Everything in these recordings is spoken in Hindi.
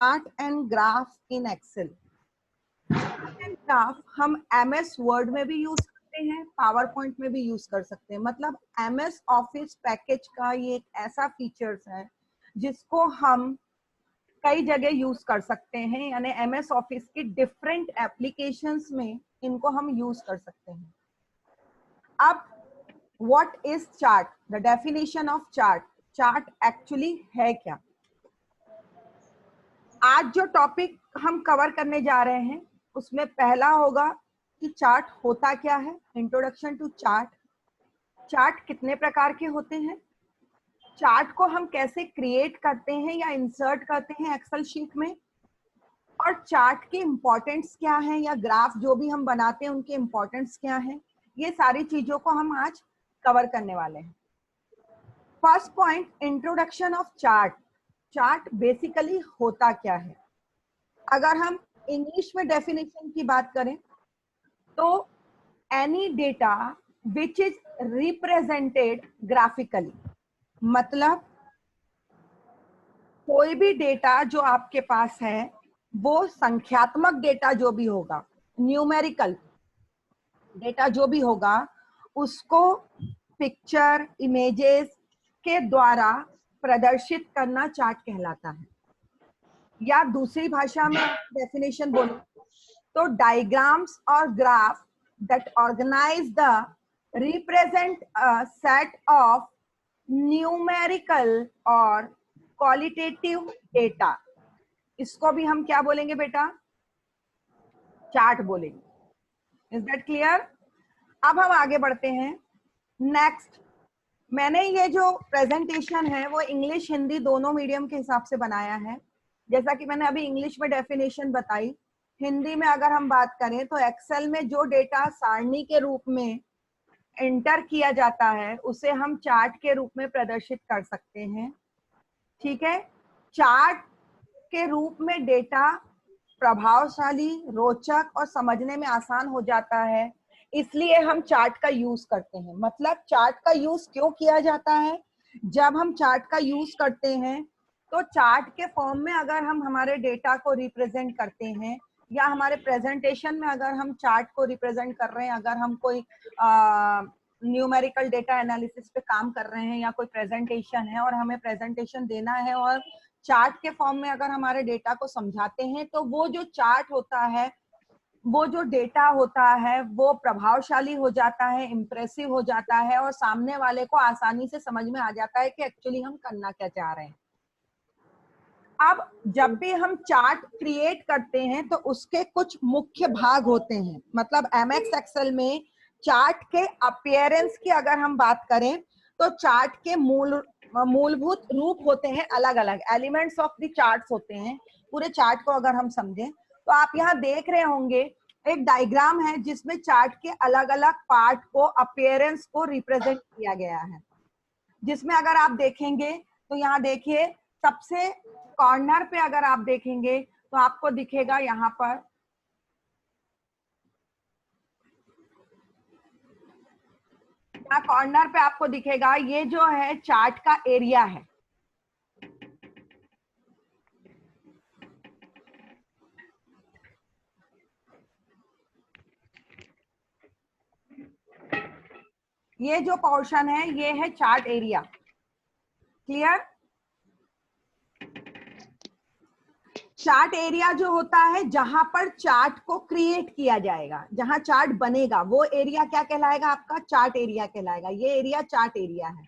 Chart and graph in Excel. Chart and graph हम MS वर्ड में भी यूज करते हैं, पावर पॉइंट में भी यूज कर सकते हैं। मतलब MS ऑफिस पैकेज का ये एक ऐसा फीचर्स है जिसको हम कई जगह यूज कर सकते हैं, यानी MS ऑफिस की डिफरेंट एप्लीकेशंस में इनको हम यूज कर सकते हैं। अब what is chart, the definition of chart, chart actually है क्या। आज जो टॉपिक हम कवर करने जा रहे हैं उसमें पहला होगा कि चार्ट होता क्या है, इंट्रोडक्शन टू चार्ट। चार्ट कितने प्रकार के होते हैं, चार्ट को हम कैसे क्रिएट करते हैं या इंसर्ट करते हैं एक्सेल शीट में, और चार्ट की इंपॉर्टेंस क्या है, या ग्राफ जो भी हम बनाते हैं उनकी इंपॉर्टेंस क्या है, ये सारी चीजों को हम आज कवर करने वाले हैं। First point, introduction of chart. Chart basically होता क्या है। अगर हम इंग्लिश में डेफिनेशन की बात करें तो any data which is represented graphically, मतलब कोई भी डेटा जो आपके पास है वो संख्यात्मक डेटा जो भी होगा, न्यूमेरिकल डेटा जो भी होगा, उसको पिक्चर इमेजेस के द्वारा प्रदर्शित करना चार्ट कहलाता है। या दूसरी भाषा में डेफिनेशन बोले तो डायग्राम्स और graph that organise the represent a set of numerical और क्वालिटेटिव डेटा, इसको भी हम क्या बोलेंगे बेटा, चार्ट बोलेंगे। Is that clear. अब हम आगे बढ़ते हैं। नेक्स्ट, मैंने ये जो प्रेजेंटेशन है वो इंग्लिश हिंदी दोनों मीडियम के हिसाब से बनाया है। जैसा कि मैंने अभी इंग्लिश में डेफिनेशन बताई, हिंदी में अगर हम बात करें तो एक्सेल में जो डेटा सारणी के रूप में एंटर किया जाता है उसे हम चार्ट के रूप में प्रदर्शित कर सकते हैं। ठीक है, चार्ट के रूप में डेटा प्रभावशाली, रोचक और समझने में आसान हो जाता है, इसलिए हम चार्ट का यूज करते हैं। मतलब चार्ट का यूज क्यों किया जाता है, जब हम चार्ट का यूज करते हैं तो चार्ट के फॉर्म में अगर हम हमारे डेटा को रिप्रेजेंट करते हैं, या हमारे प्रेजेंटेशन में अगर हम चार्ट को रिप्रेजेंट कर रहे हैं, अगर हम कोई न्यूमेरिकल डेटा एनालिसिस पे काम कर रहे हैं या कोई प्रेजेंटेशन है और हमें प्रेजेंटेशन देना है और चार्ट के फॉर्म में अगर हमारे डेटा को समझाते हैं, तो वो जो चार्ट होता है, वो जो डेटा होता है वो प्रभावशाली हो जाता है, इंप्रेसिव हो जाता है, और सामने वाले को आसानी से समझ में आ जाता है कि एक्चुअली हम करना क्या चाह रहे हैं। अब जब भी हम चार्ट क्रिएट करते हैं तो उसके कुछ मुख्य भाग होते हैं। मतलब MS एक्सेल में चार्ट के अपीयरेंस की अगर हम बात करें तो चार्ट के मूलभूत रूप होते हैं, अलग अलग एलिमेंट्स ऑफ द चार्ट्स होते हैं। पूरे चार्ट को अगर हम समझें तो आप यहाँ देख रहे होंगे एक डायग्राम है जिसमें चार्ट के अलग अलग पार्ट को, अपीयरेंस को रिप्रेजेंट किया गया है। जिसमें अगर आप देखेंगे तो यहाँ देखिए सबसे कॉर्नर पे अगर आप देखेंगे तो आपको दिखेगा यहाँ पर कॉर्नर पे आपको दिखेगा ये जो है चार्ट का एरिया है। ये जो पोर्शन है ये है chart area. Clear. Chart area जो होता है जहां पर चार्ट को क्रिएट किया जाएगा, जहां चार्ट बनेगा, वो एरिया क्या कहलाएगा, आपका चार्ट एरिया कहलाएगा। ये एरिया चार्ट एरिया है।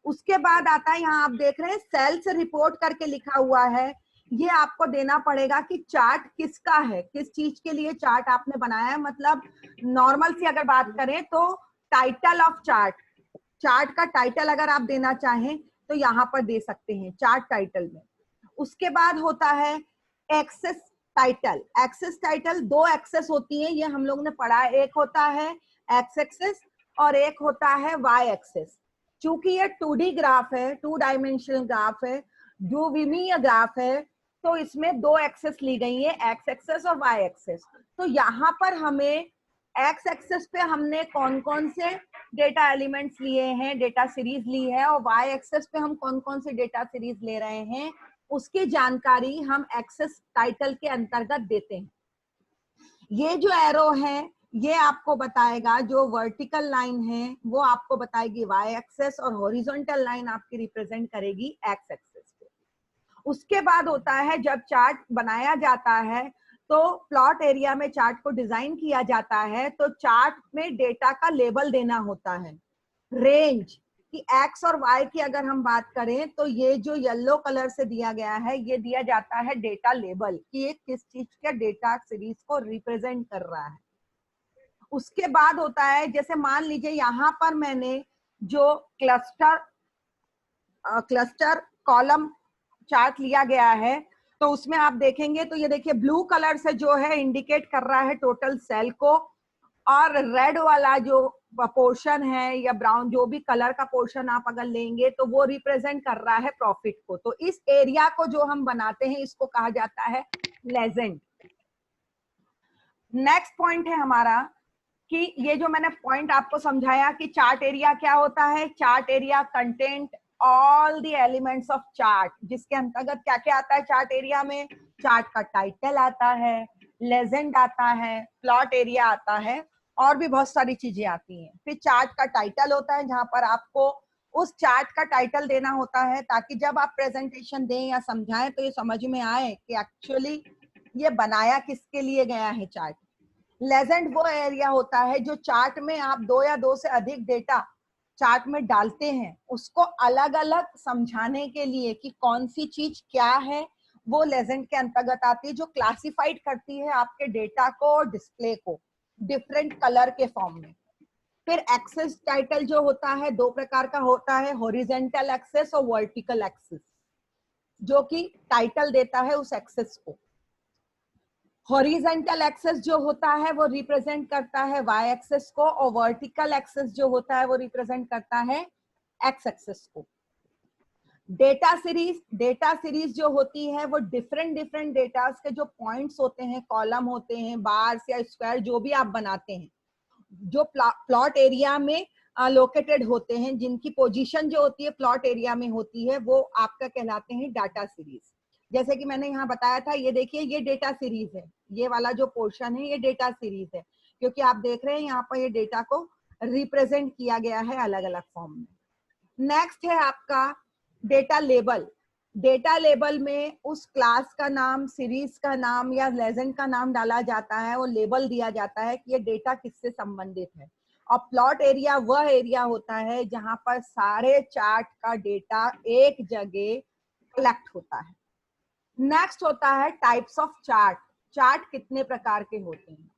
उसके बाद आता है, यहाँ आप देख रहे हैं सेल्स रिपोर्ट करके लिखा हुआ है। ये आपको देना पड़ेगा कि चार्ट किसका है, किस चीज के लिए चार्ट आपने बनाया है। मतलब नॉर्मल सी अगर बात करें तो टाइटल ऑफ चार्ट, चार्ट का टाइटल अगर आप देना चाहें तो यहाँ पर दे सकते हैं चार्ट टाइटल में। उसके बाद होता है एक्सेस टाइटल। एक्सेस टाइटल दो एक्सेस होती है, ये हम लोग ने पढ़ा है। एक होता है एक्स एक्सेस और एक होता है वाई एक्सेस। चूंकि ये 2D ग्राफ है, 2 डायमेंशनल ग्राफ है, द्विविमीय ग्राफ है, तो इसमें दो एक्सेस ली गई है, एक्स एक्सेस और वाई एक्सेस। तो यहाँ पर हमें एक्स एक्सेस पे हमने कौन कौन से डेटा एलिमेंट्स लिए हैं, डेटा सीरीज ली है, और वाई एक्सेस पे हम कौन कौन से डेटा सीरीज ले रहे हैं, उसकी जानकारी हम एक्सेस टाइटल के अंतर्गत देते हैं। ये जो एरो है ये आपको बताएगा, जो वर्टिकल लाइन है वो आपको बताएगी वाई एक्सेस और हॉरिजॉन्टल लाइन आपकी रिप्रेजेंट करेगी एक्स एक्सेस को। उसके बाद होता है जब चार्ट बनाया जाता है तो प्लॉट एरिया में चार्ट को डिजाइन किया जाता है तो चार्ट में डेटा का लेबल देना होता है। रेंज कि एक्स और वाई की अगर हम बात करें तो ये जो येलो कलर से दिया गया है ये दिया जाता है डेटा लेबल कि ये किस चीज के डेटा सीरीज को रिप्रेजेंट कर रहा है। उसके बाद होता है जैसे मान लीजिए यहाँ पर मैंने जो क्लस्टर कॉलम चार्ट लिया गया है तो उसमें आप देखेंगे तो ये देखिए ब्लू कलर से जो है इंडिकेट कर रहा है टोटल सेल को, और रेड वाला जो पोर्शन है या ब्राउन जो भी कलर का पोर्शन आप अगर लेंगे तो वो रिप्रेजेंट कर रहा है प्रॉफिट को। तो इस एरिया को जो हम बनाते हैं इसको कहा जाता है लेजेंड। नेक्स्ट पॉइंट है हमारा कि ये जो मैंने पॉइंट आपको समझाया कि चार्ट एरिया क्या होता है। Chart area content all the elements of chart, जिसके अंतर्गत क्या क्या आता है चार्ट एरिया में। चार्ट का टाइटल आता है, लेजेंड आता है, प्लॉट एरिया आता है और भी बहुत सारी चीजें आती हैं। फिर चार्ट का टाइटल होता है जहां पर आपको उस चार्ट का टाइटल देना होता है ताकि जब आप प्रेजेंटेशन दें या समझाएं तो ये समझ में आए कि एक्चुअली ये बनाया किसके लिए गया है चार्ट। लेजेंड वो एरिया होता है जो चार्ट में आप दो या दो से अधिक डेटा चार्ट में डालते हैं उसको अलग अलग समझाने के लिए कि कौन सी चीज क्या है, वो लेजेंड के अंतर्गत आती है जो क्लासिफाइड करती है आपके डेटा को और डिस्प्ले को डिफरेंट कलर के फॉर्म में। फिर एक्सेस टाइटल जो होता है दो प्रकार का होता है, हॉरिजॉन्टल एक्सेस और वर्टिकल एक्सेस, जो कि टाइटल देता है उस एक्सेस को। हॉरिजॉन्टल एक्सेस जो होता है वो रिप्रेजेंट करता है वाई एक्सेस को और वर्टिकल एक्सेस जो होता है वो रिप्रेजेंट करता है एक्स एक्सेस को। डेटा सीरीज जो होती है वो डिफरेंट डेटा के जो पॉइंट्स होते हैं, कॉलम होते हैं, बार्स या स्क्वायर जो भी आप बनाते हैं, जो प्लॉट एरिया में लोकेटेड होते हैं, जिनकी पोजीशन जो होती है प्लॉट एरिया में होती है, वो आपका कहलाते हैं डाटा सीरीज। जैसे कि मैंने यहाँ बताया था, ये देखिए ये डेटा सीरीज है, ये वाला जो पोर्शन है ये डेटा सीरीज है, क्योंकि आप देख रहे हैं यहाँ पर ये डेटा को रिप्रेजेंट किया गया है अलग अलग फॉर्म में। नेक्स्ट है आपका डेटा लेबल। डेटा लेबल में उस क्लास का नाम, सीरीज का नाम या लेजेंड का नाम डाला जाता है, वो लेबल दिया जाता है कि ये डेटा किससे संबंधित है। और प्लॉट एरिया वह एरिया होता है जहां पर सारे चार्ट का डेटा एक जगह कलेक्ट होता है। नेक्स्ट होता है टाइप्स ऑफ चार्ट। चार्ट कितने प्रकार के होते हैं?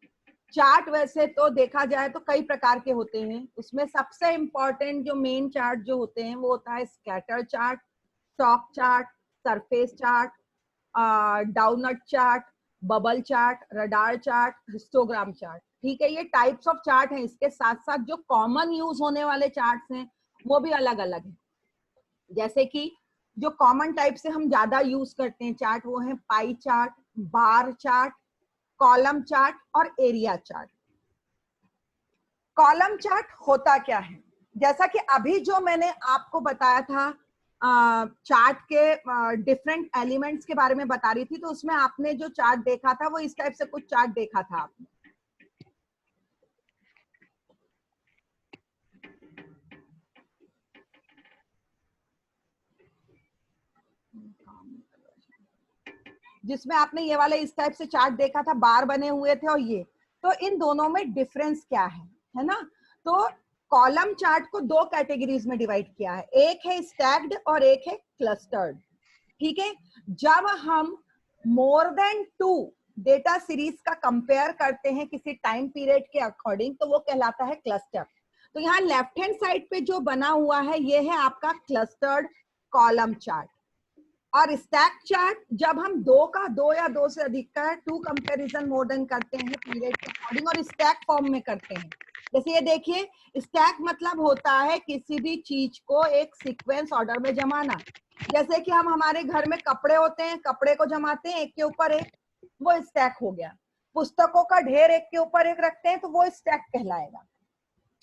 चार्ट वैसे तो देखा जाए तो कई प्रकार के होते हैं, उसमें सबसे इंपॉर्टेंट जो मेन चार्ट जो होते हैं वो होता है scatter chart, stock chart, surface chart, doughnut chart, bubble chart, radar chart, histogram chart. ठीक है, ये टाइप्स ऑफ चार्ट हैं। इसके साथ साथ जो कॉमन यूज होने वाले चार्ट्स हैं वो भी अलग अलग हैं। जैसे कि जो कॉमन टाइप से हम ज्यादा यूज करते हैं चार्ट वो है पाई चार्ट, बार चार्ट, कॉलम चार्ट और एरिया चार्ट। कॉलम चार्ट होता क्या है? जैसा कि अभी जो मैंने आपको बताया था चार्ट के डिफरेंट एलिमेंट्स के बारे में बता रही थी, तो उसमें आपने जो चार्ट देखा था वो इस टाइप से कुछ चार्ट देखा था आपने। जिसमें आपने ये वाले इस टाइप से चार्ट देखा था, बार बने हुए थे और ये, तो इन दोनों में डिफरेंस क्या है ना? तो कॉलम चार्ट को दो कैटेगरीज में डिवाइड किया है, एक है स्टैक्ड और एक है क्लस्टर्ड। ठीक है, जब हम मोर देन 2 डेटा सीरीज का कंपेयर करते हैं किसी टाइम पीरियड के अकॉर्डिंग तो वो कहलाता है क्लस्टर। तो यहाँ लेफ्ट हैंड साइड पे जो बना हुआ है ये है आपका क्लस्टर्ड कॉलम चार्ट। और स्टैक चार्ट जब हम दो या दो से अधिक का 2 कंपैरिजन मोर देन करते हैं पीरियड के अकॉर्डिंग और स्टैक फॉर्म में करते हैं। जैसे ये देखिए, स्टैक मतलब होता है किसी भी चीज को एक सीक्वेंस ऑर्डर में जमाना। जैसे कि हम हमारे घर में कपड़े होते हैं, कपड़े को जमाते हैं एक के ऊपर एक, वो स्टैक हो गया। पुस्तकों का ढेर एक के ऊपर एक रखते हैं तो वो स्टैक कहलाएगा।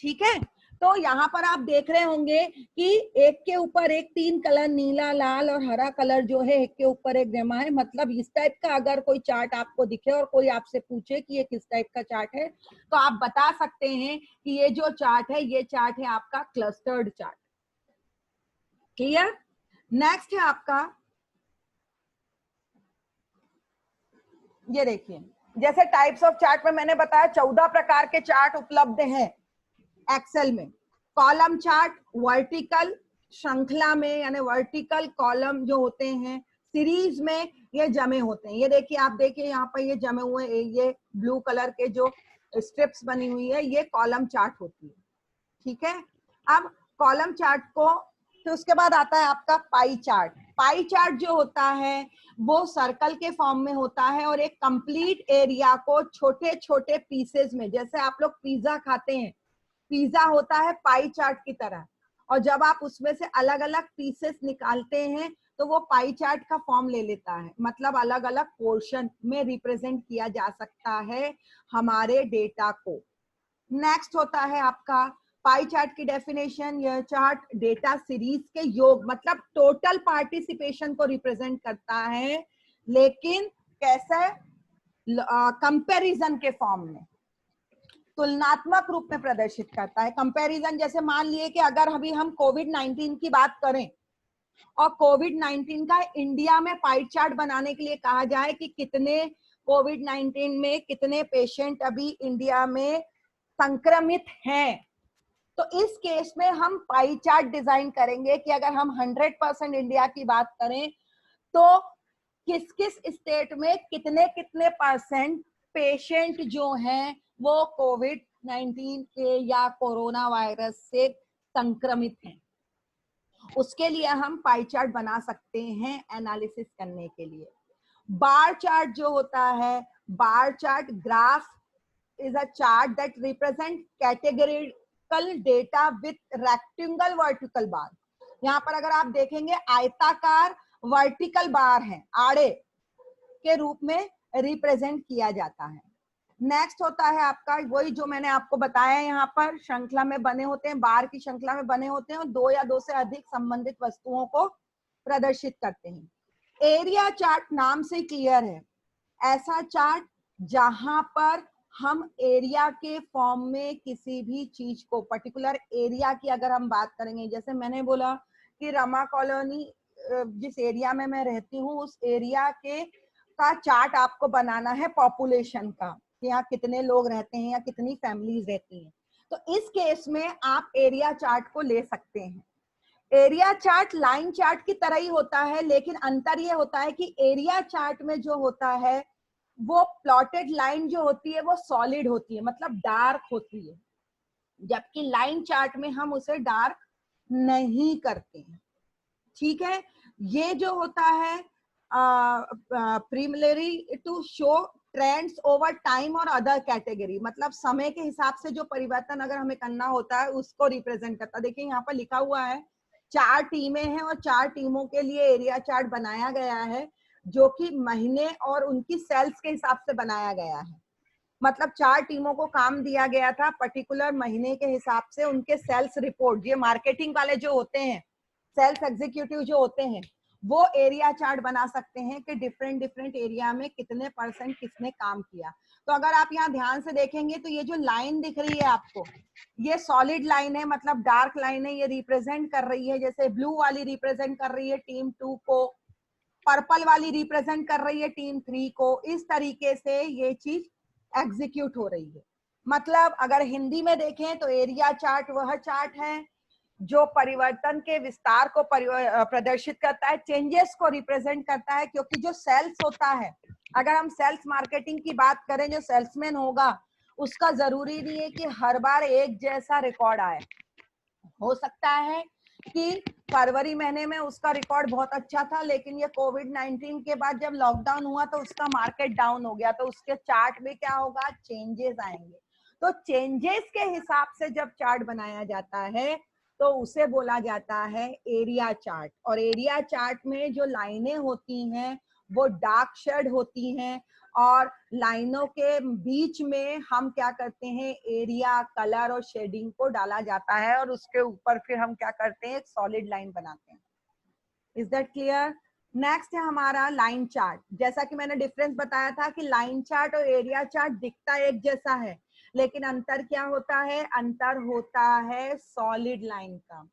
ठीक है, तो यहाँ पर आप देख रहे होंगे कि एक के ऊपर एक 3 कलर, नीला, लाल और हरा कलर जो है एक के ऊपर एक जमा है। मतलब इस टाइप का अगर कोई चार्ट आपको दिखे और कोई आपसे पूछे कि ये किस टाइप का चार्ट है, तो आप बता सकते हैं कि ये जो चार्ट है, ये चार्ट है आपका क्लस्टर्ड चार्ट। क्लियर? नेक्स्ट है आपका, ये देखिए, जैसे टाइप्स ऑफ चार्ट में मैंने बताया 14 प्रकार के चार्ट उपलब्ध हैं एक्सेल में। कॉलम चार्ट वर्टिकल श्रृंखला में, यानी वर्टिकल कॉलम जो होते हैं, सीरीज में ये जमे होते हैं। ये देखिए, आप देखिए यहाँ पर ये जमे हुए, ये ब्लू कलर के जो स्ट्रिप्स बनी हुई है, ये कॉलम चार्ट होती है। ठीक है, अब कॉलम चार्ट को, फिर उसके बाद आता है आपका पाई चार्ट। पाई चार्ट जो होता है वो सर्कल के फॉर्म में होता है और एक कंप्लीट एरिया को छोटे छोटे पीसेस में, जैसे आप लोग पिज्जा खाते हैं, पिज्जा होता है पाई चार्ट की तरह, और जब आप उसमें से अलग अलग पीसेस निकालते हैं तो वो पाई चार्ट का फॉर्म ले लेता है। मतलब अलग अलग पोर्शन में रिप्रेजेंट किया जा सकता है हमारे डेटा को। नेक्स्ट होता है आपका पाई चार्ट की डेफिनेशन। यह चार्ट डेटा सीरीज के योग, मतलब टोटल पार्टिसिपेशन को रिप्रेजेंट करता है, लेकिन कैसे? कंपैरिजन के फॉर्म में, तुलनात्मक रूप में प्रदर्शित करता है। कंपैरिजन, जैसे मान लिए कि अगर अभी हम कोविड-19 की बात करें और कोविड-19 का इंडिया में पाई चार्ट बनाने के लिए कहा जाए कि कितने कोविड-19 में कितने पेशेंट अभी इंडिया में संक्रमित हैं, तो इस केस में हम पाई चार्ट डिजाइन करेंगे कि अगर हम 100% इंडिया की बात करें तो किस किस स्टेट में कितने कितने परसेंट पेशेंट जो हैं वो कोविड-19 के या कोरोना वायरस से संक्रमित हैं। उसके लिए हम पाई चार्ट बना सकते हैं एनालिसिस करने के लिए। बार चार्ट जो होता है, bar chart graph is a chart that represent categorical data with rectangle vertical bar। यहाँ पर अगर आप देखेंगे आयताकार वर्टिकल बार है, आड़े के रूप में रिप्रेजेंट किया जाता है। नेक्स्ट होता है आपका वही जो मैंने आपको बताया, यहाँ पर श्रृंखला में बने होते हैं, बार की श्रृंखला में बने होते हैं और 2 या 2 से अधिक संबंधित वस्तुओं को प्रदर्शित करते हैं। एरिया चार्ट नाम से क्लियर है, ऐसा चार्ट जहां पर हम एरिया के फॉर्म में किसी भी चीज को, पर्टिकुलर एरिया की अगर हम बात करेंगे, जैसे मैंने बोला कि रमा कॉलोनी जिस एरिया में मैं रहती हूँ उस एरिया के का चार्ट आपको बनाना है पॉपुलेशन का, कि यहाँ कितने लोग रहते हैं या कितनी फैमिलीज रहती हैं, तो इस केस में आप एरिया चार्ट को ले सकते हैं। एरिया चार्ट लाइन चार्ट की तरह ही होता है, लेकिन अंतर ये होता है कि एरिया चार्ट में जो होता है वो प्लॉटेड लाइन जो होती है वो सॉलिड होती है, मतलब डार्क होती है, जबकि लाइन चार्ट में हम उसे डार्क नहीं करते हैं। ठीक है, ये जो होता है preliminary to show trends over time और अदर कैटेगरी, मतलब समय के हिसाब से जो परिवर्तन अगर हमें करना होता है उसको रिप्रेजेंट करता है। देखिए यहाँ पर लिखा हुआ है 4 टीमें हैं और 4 टीमों के लिए एरिया चार्ट बनाया गया है, जो कि महीने और उनकी सेल्स के हिसाब से बनाया गया है। मतलब 4 टीमों को काम दिया गया था पर्टिकुलर महीने के हिसाब से, उनके सेल्स रिपोर्ट, ये मार्केटिंग वाले जो होते हैं, सेल्स एग्जीक्यूटिव जो होते हैं, वो एरिया चार्ट बना सकते हैं कि डिफरेंट डिफरेंट एरिया में कितने परसेंट किसने काम किया। तो अगर आप यहाँ ध्यान से देखेंगे तो ये जो लाइन दिख रही है आपको, ये सॉलिड लाइन है, मतलब डार्क लाइन है, ये रिप्रेजेंट कर रही है, जैसे ब्लू वाली रिप्रेजेंट कर रही है टीम 2 को, पर्पल वाली रिप्रेजेंट कर रही है टीम 3 को। इस तरीके से ये चीज एग्जीक्यूट हो रही है। मतलब अगर हिंदी में देखें तो एरिया चार्ट वह चार्ट है जो परिवर्तन के विस्तार को प्रदर्शित करता है, चेंजेस को रिप्रेजेंट करता है, क्योंकि जो सेल्स होता है, अगर हम सेल्स मार्केटिंग की बात करें, जो सेल्समैन होगा उसका जरूरी नहीं है कि हर बार एक जैसा रिकॉर्ड आए। हो सकता है कि फरवरी महीने में उसका रिकॉर्ड बहुत अच्छा था, लेकिन ये कोविड-19 के बाद जब लॉकडाउन हुआ तो उसका मार्केट डाउन हो गया, तो उसके चार्ट में क्या होगा, चेंजेस आएंगे। तो चेंजेस के हिसाब से जब चार्ट बनाया जाता है तो उसे बोला जाता है एरिया चार्ट। और एरिया चार्ट में जो लाइनें होती हैं वो डार्क शेड होती हैं, और लाइनों के बीच में हम क्या करते हैं, एरिया, कलर और शेडिंग को डाला जाता है, और उसके ऊपर फिर हम क्या करते हैं, एक सॉलिड लाइन बनाते हैं। Is that clear? नेक्स्ट है हमारा लाइन चार्ट। जैसा कि मैंने डिफरेंस बताया था कि लाइन चार्ट और एरिया चार्ट दिखता एक जैसा है, लेकिन अंतर क्या होता है, अंतर होता है सॉलिड लाइन का।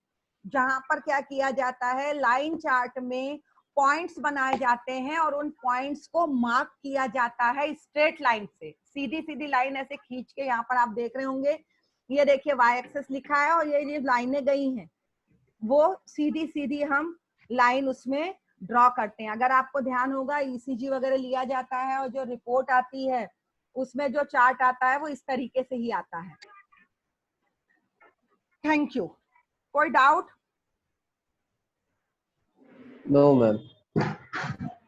जहां पर क्या किया जाता है, लाइन चार्ट में पॉइंट्स बनाए जाते हैं और उन पॉइंट्स को मार्क किया जाता है स्ट्रेट लाइन से, सीधी सीधी लाइन ऐसे खींच के। यहाँ पर आप देख रहे होंगे, ये देखिए वाई एक्सेस लिखा है और ये लाइनें गई हैं, वो सीधी सीधी हम लाइन उसमें ड्रॉ करते हैं। अगर आपको ध्यान होगा, ईसीजी वगैरह लिया जाता है और जो रिपोर्ट आती है उसमें जो चार्ट आता है वो इस तरीके से ही आता है। Thank you. कोई डाउट? No ma'am.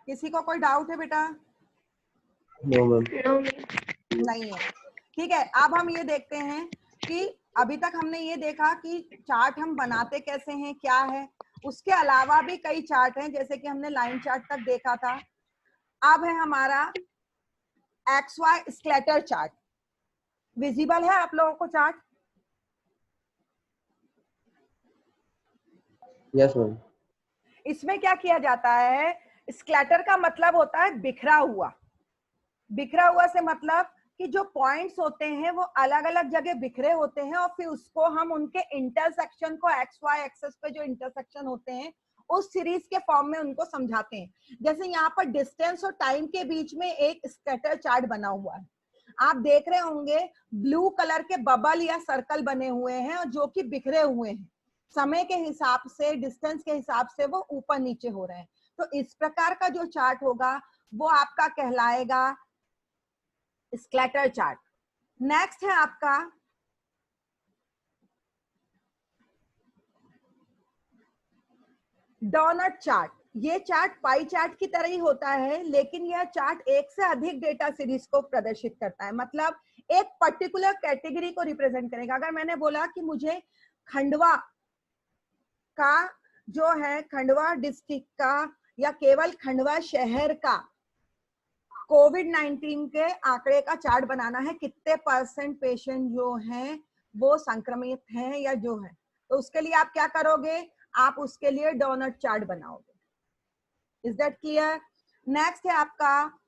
किसी को कोई डाउट है बेटा? No ma'am. नहीं है। ठीक है, अब हम ये देखते हैं कि अभी तक हमने ये देखा कि चार्ट हम बनाते कैसे हैं, क्या है। उसके अलावा भी कई चार्ट हैं, जैसे कि हमने लाइन चार्ट तक देखा था। अब है हमारा XY स्कैटर चार्ट। विजिबल है आप लोगों को चार्ट? Yes ma'am. इसमें क्या किया जाता है, स्कैटर का मतलब होता है बिखरा हुआ। बिखरा हुआ से मतलब कि जो पॉइंट्स होते हैं वो अलग अलग जगह बिखरे होते हैं, और फिर उसको हम उनके इंटरसेक्शन को, XY एक्सेस पे जो इंटरसेक्शन होते हैं उस सीरीज के फॉर्म में उनको समझाते हैं। जैसे यहाँ पर डिस्टेंस और टाइम के बीच में एक स्कैटर चार्ट बना हुआ है, आप देख रहे होंगे ब्लू कलर के बबल या सर्कल बने हुए हैं और जो कि बिखरे हुए हैं, समय के हिसाब से, डिस्टेंस के हिसाब से वो ऊपर नीचे हो रहे हैं। तो इस प्रकार का जो चार्ट होगा वो आपका कहलाएगा स्कैटर चार्ट। नेक्स्ट है आपका डोनट चार्ट। ये चार्ट पाई चार्ट की तरह ही होता है, लेकिन यह चार्ट एक से अधिक डेटा सीरीज को प्रदर्शित करता है, मतलब एक पर्टिकुलर कैटेगरी को रिप्रेजेंट करेगा। अगर मैंने बोला कि मुझे खंडवा का जो है, खंडवा डिस्ट्रिक्ट का या केवल खंडवा शहर का कोविड-19 के आंकड़े का चार्ट बनाना है, कितने % पेशेंट जो हैं वो संक्रमित हैं या जो है, तो उसके लिए आप क्या करोगे, आप उसके लिए डोनट चार्ट बनाओगे। Is that clear? नेक्स्ट है आपका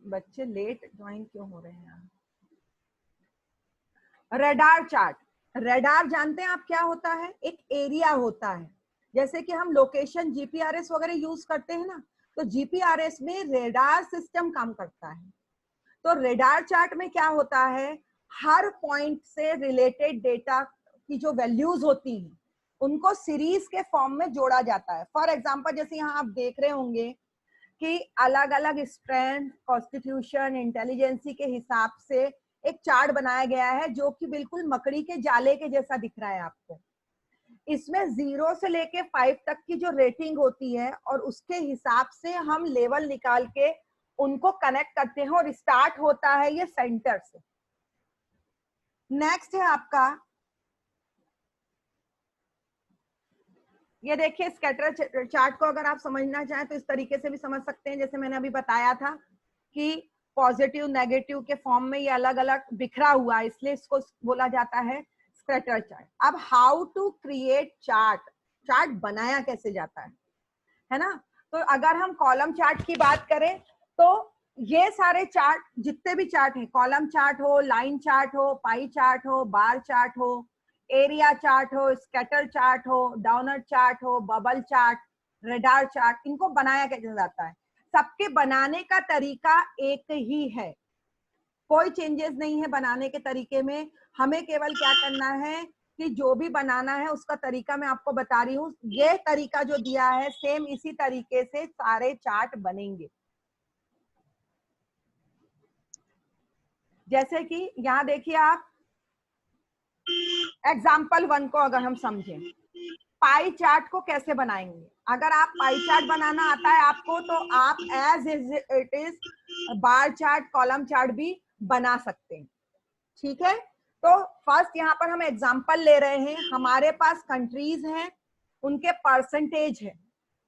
बच्चे लेट ज्वाइन क्यों हो रहे हैं, रडार चार्ट। रडार जानते हैं आप क्या होता है, एक एरिया होता है। जैसे कि हम लोकेशन जीपीआरएस वगैरह यूज करते हैं ना, तो जीपीआरएस में रेडार सिस्टम काम करता है। तो रेडार चार्ट में क्या होता है, हर पॉइंट से रिलेटेड डेटा की जो वैल्यूज होती हैं उनको सीरीज के फॉर्म में जोड़ा जाता है। फॉर एग्जांपल जैसे यहाँ आप देख रहे होंगे कि अलग अलग स्ट्रेंथ, कॉन्स्टिट्यूशन, इंटेलिजेंसी के हिसाब से एक चार्ट बनाया गया है जो कि बिल्कुल मकड़ी के जाले के जैसा दिख रहा है आपको। इसमें 0 से लेके 5 तक की जो रेटिंग होती है और उसके हिसाब से हम लेवल निकाल के उनको कनेक्ट करते हैं, और स्टार्ट होता है ये सेंटर से। नेक्स्ट है आपका, ये देखिए स्कैटर चार्ट को अगर आप समझना चाहें तो इस तरीके से भी समझ सकते हैं, जैसे मैंने अभी बताया था कि पॉजिटिव नेगेटिव के फॉर्म में ये अलग अलग बिखरा हुआ है, इसलिए इसको बोला जाता है स्कैटर चार्ट। अब how to create chart, chart बनाया कैसे जाता है ना। तो अगर हम कॉलम चार्ट की बात करें तो ये सारे चार्ट, जितने भी चार्ट हैं, कॉलम चार्ट हो, लाइन चार्ट हो, पाई चार्ट हो, बार चार्ट हो, एरिया चार्ट हो, स्कैटर चार्ट हो, डाउनर चार्ट हो, बबल चार्ट, रेडार चार्ट, इनको बनाया कैसे जाता है। सबके बनाने का तरीका एक ही है, कोई चेंजेस नहीं है बनाने के तरीके में। हमें केवल क्या करना है कि जो भी बनाना है उसका तरीका मैं आपको बता रही हूँ। ये तरीका जो दिया है सेम इसी तरीके से सारे चार्ट बनेंगे। जैसे कि यहाँ देखिए आप एग्जाम्पल 1 को अगर हम समझें, पाई चार्ट को कैसे बनाएंगे। अगर आप पाई चार्ट बनाना आता है आपको तो आप as it is bar chart, column chart भी बना सकते हैं, ठीक है। तो फर्स्ट यहाँ पर हम एग्जांपल ले रहे हैं, हमारे पास कंट्रीज हैं, उनके परसेंटेज है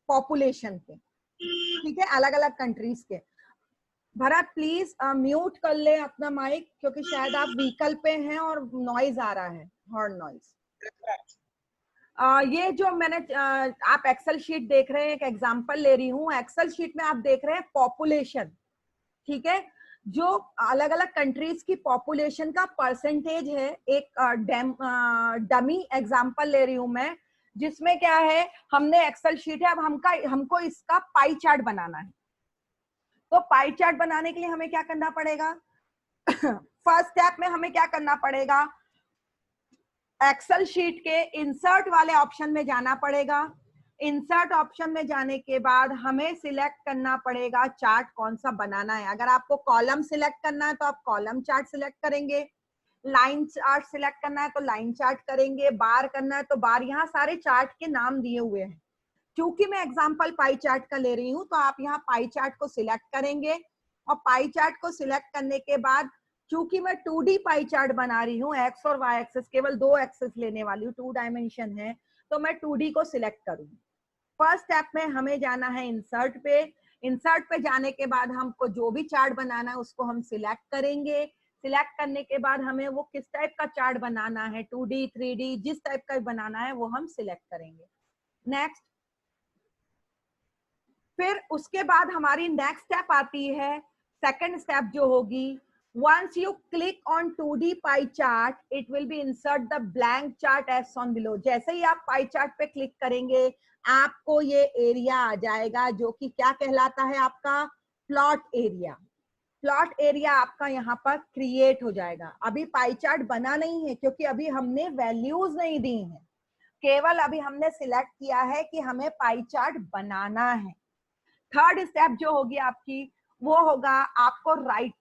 पॉपुलेशन के, ठीक है, अलग अलग कंट्रीज के। भरत प्लीज म्यूट कर ले अपना माइक, क्योंकि शायद आप व्हीकल पे हैं और नॉइज आ रहा है, हॉर्न नॉइज। ये जो मैंने आप एक्सेल शीट देख रहे हैं, एक एग्जांपल ले रही हूँ। एक्सेल शीट में आप देख रहे हैं पॉपुलेशन, ठीक है, जो अलग अलग कंट्रीज की पॉपुलेशन का परसेंटेज है। एक डमी एग्जांपल ले रही हूं मैं, जिसमें क्या है, हमने एक्सेल शीट है, अब हमको इसका पाई चार्ट बनाना है। तो पाई चार्ट बनाने के लिए हमें क्या करना पड़ेगा? फर्स्ट स्टेप में हमें क्या करना पड़ेगा? एक्सेल शीट के इंसर्ट वाले ऑप्शन में जाना पड़ेगा। इंसर्ट ऑप्शन में जाने के बाद हमें सिलेक्ट करना पड़ेगा चार्ट कौन सा बनाना है। अगर आपको कॉलम सिलेक्ट करना है तो आप कॉलम चार्ट सिलेक्ट करेंगे, लाइन चार्ट सिलेक्ट करना है तो लाइन चार्ट करेंगे, बार करना है तो बार। यहाँ सारे चार्ट के नाम दिए हुए हैं। क्योंकि मैं एग्जांपल पाई चार्ट का ले रही हूँ, तो आप यहाँ पाई चार्ट को सिलेक्ट करेंगे, और पाई चार्ट को सिलेक्ट करने के बाद, क्योंकि मैं 2D पाई चार्ट बना रही हूँ, एक्स और वाई एक्सेस, केवल 2 एक्सेस लेने वाली हूँ, 2 डायमेंशन है, तो मैं 2D को सिलेक्ट करूंगी। फर्स्ट स्टेप में हमें जाना है इंसर्ट पे। इंसर्ट पे जाने के बाद हमको जो भी चार्ट बनाना है उसको हम सिलेक्ट करेंगे। सिलेक्ट करने के बाद हमें वो किस टाइप का चार्ट बनाना है, 2D 3D, जिस टाइप का बनाना है वो हम सिलेक्ट करेंगे। नेक्स्ट, फिर उसके बाद हमारी नेक्स्ट स्टेप आती है, सेकंड स्टेप जो होगी, once you click on 2D pie chart it will be insert the blank chart as shown below। जैसे ही आप पाई चार्ट पे क्लिक करेंगे आपको ये एरिया आ जाएगा, जो कि क्या कहलाता है आपका प्लॉट एरिया। प्लॉट एरिया आपका यहाँ पर क्रिएट हो जाएगा। अभी पाई चार्ट बना नहीं है, क्योंकि अभी हमने वैल्यूज नहीं दी हैं, केवल अभी हमने सिलेक्ट किया है कि हमें पाई चार्ट बनाना है। थर्ड स्टेप जो होगी आपकी, वो होगा आपको राइट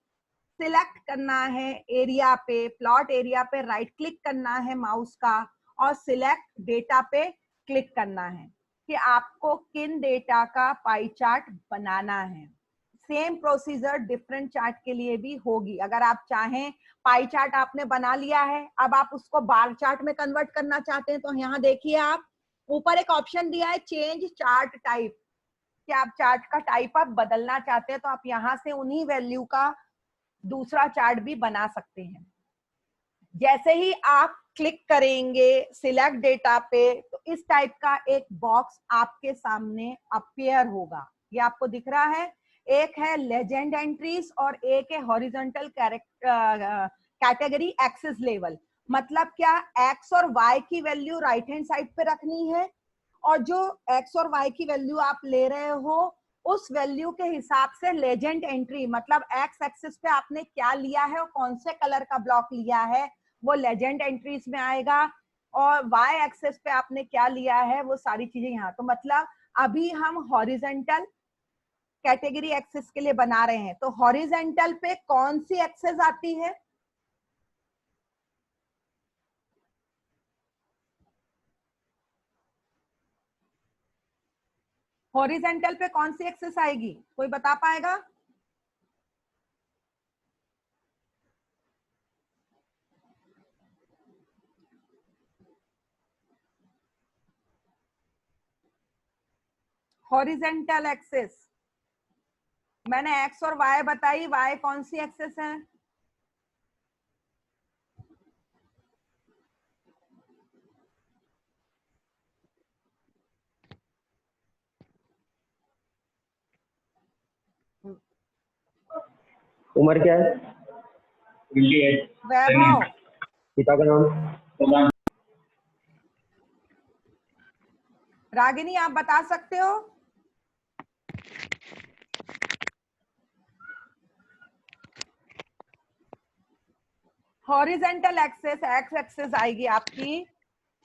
सिलेक्ट करना है एरिया पे, प्लॉट एरिया पे राइट क्लिक करना है माउस का, और सिलेक्ट डेटा पे क्लिक करना है कि आपको किन डेटा का पाई चार्ट बनाना है। सेम प्रोसीजर डिफरेंट चार्ट के लिए भी होगी। अगर आप चाहें, पाई चार्ट आपने बना लिया है, अब आप उसको बार चार्ट में कन्वर्ट करना चाहते हैं, तो यहाँ देखिए आप ऊपर एक ऑप्शन दिया है चेंज चार्ट टाइप, कि आप चार्ट का टाइप आप बदलना चाहते हैं, तो आप यहाँ से उन्हीं वैल्यू का दूसरा चार्ट भी बना सकते हैं। जैसे ही आप क्लिक करेंगे सिलेक्ट डेटा पे, तो इस टाइप का एक बॉक्स आपके सामने अपीयर होगा। ये आपको दिख रहा है, एक है लेजेंड एंट्रीज और एक है हॉरिजॉन्टल कैटेगरी एक्सेस लेवल। मतलब क्या, एक्स और वाई की वैल्यू राइट हैंड साइड पे रखनी है, और जो एक्स और वाई की वैल्यू आप ले रहे हो उस वैल्यू के हिसाब से लेजेंड एंट्री, मतलब एक्स एक्सिस पे आपने क्या लिया है और कौन से कलर का ब्लॉक लिया है वो लेजेंड एंट्रीज में आएगा, और वाई एक्सिस पे आपने क्या लिया है वो सारी चीजें यहाँ। तो मतलब अभी हम हॉरिजेंटल कैटेगरी एक्सेस के लिए बना रहे हैं, तो हॉरिजेंटल पे कौन सी एक्सेस आती है? हॉरिजेंटल पे कौन सी एक्सेस आएगी, कोई बता पाएगा? हॉरिजेंटल एक्सेस मैंने एक्स और वाई बताई, वाई कौन सी एक्सेस है? उम्र क्या है? 28। वैभव, पिता का नाम? रागिनी आप बता सकते हो? हॉरिजेंटल एक्सेस एक्स एक्सेस आएगी आपकी,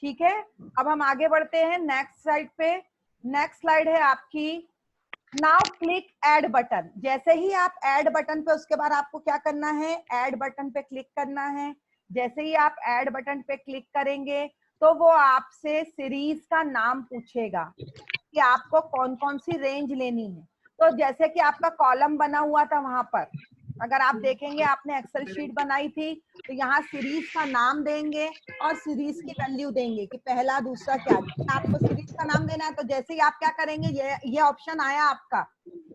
ठीक है। अब हम आगे बढ़ते हैं नेक्स्ट स्लाइड पे। नेक्स्ट स्लाइड है आपकी नाउ क्लिक ऐड बटन। जैसे ही आप ऐड बटन पे, उसके बाद आपको क्या करना है, ऐड बटन पे क्लिक करना है। जैसे ही आप ऐड बटन पे क्लिक करेंगे तो वो आपसे सीरीज का नाम पूछेगा कि आपको कौन कौन सी रेंज लेनी है। तो जैसे कि आपका कॉलम बना हुआ था वहां पर, अगर आप देखेंगे आपने एक्सेल शीट बनाई थी तो यहाँ सीरीज का नाम देंगे और सीरीज की वैल्यू देंगे कि पहला दूसरा क्या। आपको सीरीज का नाम देना है तो जैसे ही आप क्या करेंगे, ये ऑप्शन आया आपका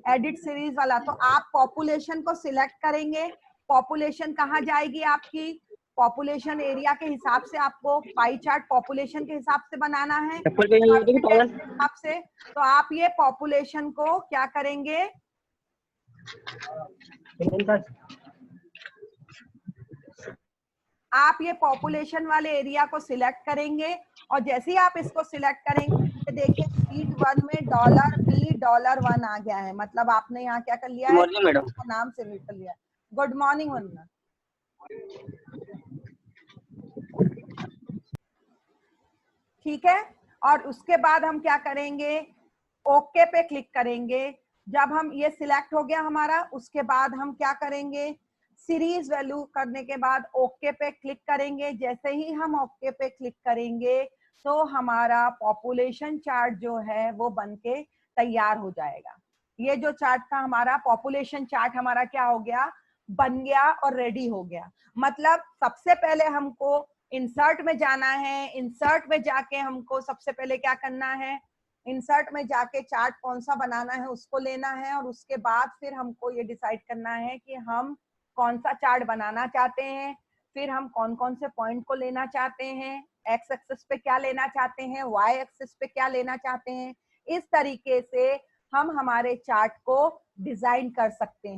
एडिट सीरीज वाला, तो आप पॉपुलेशन को सिलेक्ट करेंगे। पॉपुलेशन कहाँ जाएगी आपकी, पॉपुलेशन एरिया के हिसाब से आपको पाई चार्ट पॉपुलेशन के हिसाब से बनाना है हिसाब से। तो आप ये पॉपुलेशन को क्या करेंगे, आप ये पॉपुलेशन वाले एरिया को सिलेक्ट करेंगे और जैसे ही आप इसको सिलेक्ट करेंगे देखिए शीट 1 में $B$1 आ गया है। मतलब आपने यहाँ क्या कर लिया है, इसको नाम से कर लिया। गुड मॉर्निंग वंदना। ठीक है, और उसके बाद हम क्या करेंगे, ओके पे क्लिक करेंगे। जब हम ये सिलेक्ट हो गया हमारा, उसके बाद हम क्या करेंगे, सीरीज वैल्यू करने के बाद ओके पे क्लिक करेंगे। जैसे ही हम ओके पे क्लिक करेंगे तो हमारा पॉपुलेशन चार्ट जो है वो बनके तैयार हो जाएगा। ये जो चार्ट था हमारा पॉपुलेशन चार्ट हमारा क्या हो गया, बन गया और रेडी हो गया। मतलब सबसे पहले हमको इंसर्ट में जाना है, इंसर्ट में जाके हमको सबसे पहले क्या करना है, इंसर्ट में जाके चार्ट कौन सा बनाना है उसको लेना है और उसके बाद फिर हमको ये डिसाइड करना है कि हम कौन सा चार्ट बनाना चाहते हैं, फिर हम कौन कौन से पॉइंट को लेना चाहते हैं, एक्स एक्सिस पे क्या लेना चाहते हैं, वाई एक्सिस पे क्या लेना चाहते हैं। इस तरीके से हम हमारे चार्ट को डिजाइन कर सकते हैं।